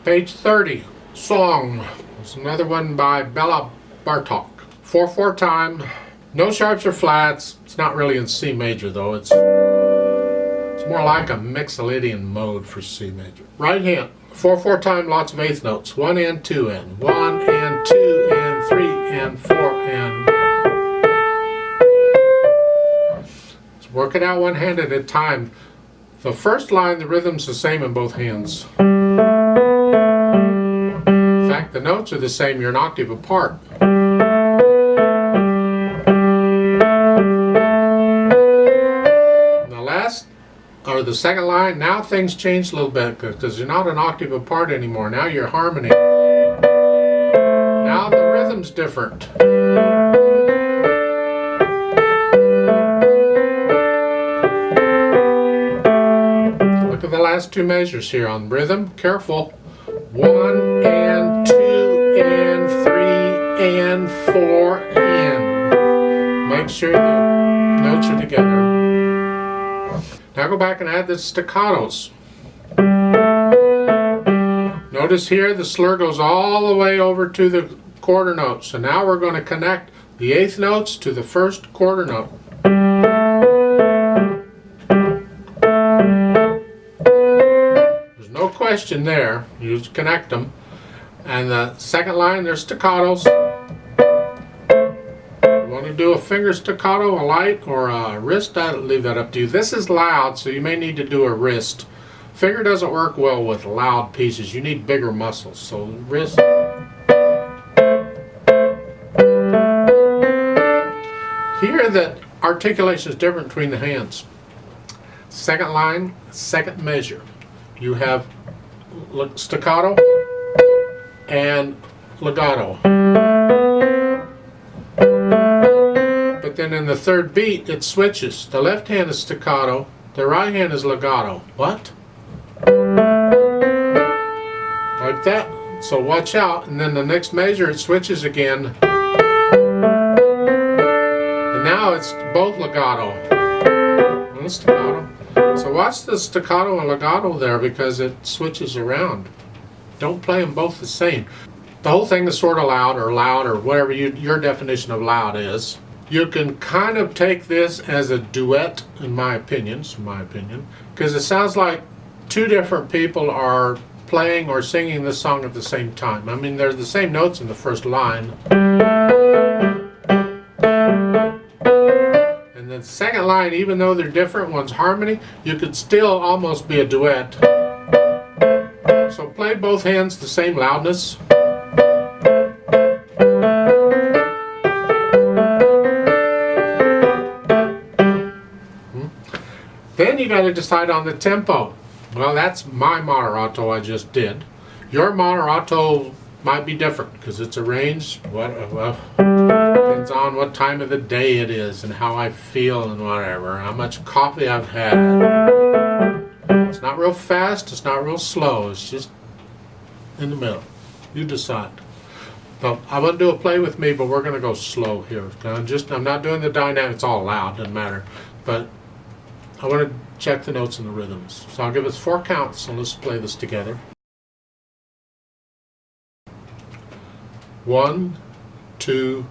Page 30, Song. It's another one by Bartók. 4/4 time, no sharps or flats. It's not really in C major though. It's more like a Mixolydian mode for C major. Right hand, 4/4 time, lots of eighth notes. 1 and 2 and 1 and 2 and 3 and 4 and. Let's work it out one hand at a time. The first line, the rhythm's the same in both hands. In fact, the notes are the same. You're an octave apart. Or the second line, now things change a little bit because you're not an octave apart anymore. Now you're harmony. Now the rhythm's different. Look at the last two measures here on rhythm. Careful. 1 and 2 and 3 and 4 and. Make sure the notes are together. Now go back and add the staccatos. Notice here the slur goes all the way over to the quarter note. So now we're going to connect the eighth notes to the first quarter note. There's no question there. You just connect them. And the second line, there's staccatos. To do a finger staccato, a light, or a wrist, I'll leave that up to you. This is loud, so you may need to do a wrist. Finger doesn't work well with loud pieces. You need bigger muscles, so wrist. Here the articulation is different between the hands. Second line, second measure. You have staccato and legato. But then in the third beat, it switches. The left hand is staccato, the right hand is legato. What? Like that. So watch out. And then the next measure, it switches again. And now it's both legato. And staccato. So watch the staccato and legato there because it switches around. Don't play them both the same. The whole thing is sort of loud or whatever your definition of loud is. You can kind of take this as a duet, in my opinion, because it sounds like two different people are playing or singing this song at the same time. I mean, there's the same notes in the first line. And the second line, even though they're different, one's harmony, you could still almost be a duet. So play both hands the same loudness. Then you got to decide on the tempo. Well, that's my moderato I just did. Your moderato might be different because it's arranged. Depends on what time of the day it is and how I feel and whatever. How much coffee I've had. It's not real fast. It's not real slow. It's just in the middle. You decide. So I want to do a play with me, but we're going to go slow here. I'm not doing the dynamic. It's all loud. Doesn't matter. But I want to check the notes and the rhythms. So I'll give us 4 counts, so let's play this together. 1, 2,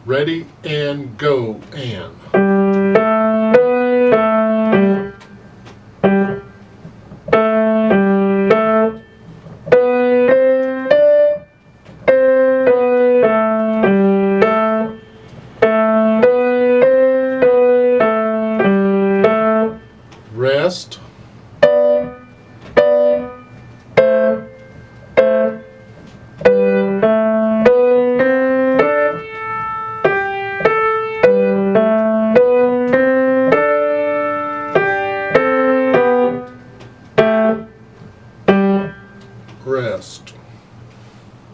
ready, and go, and. Rest.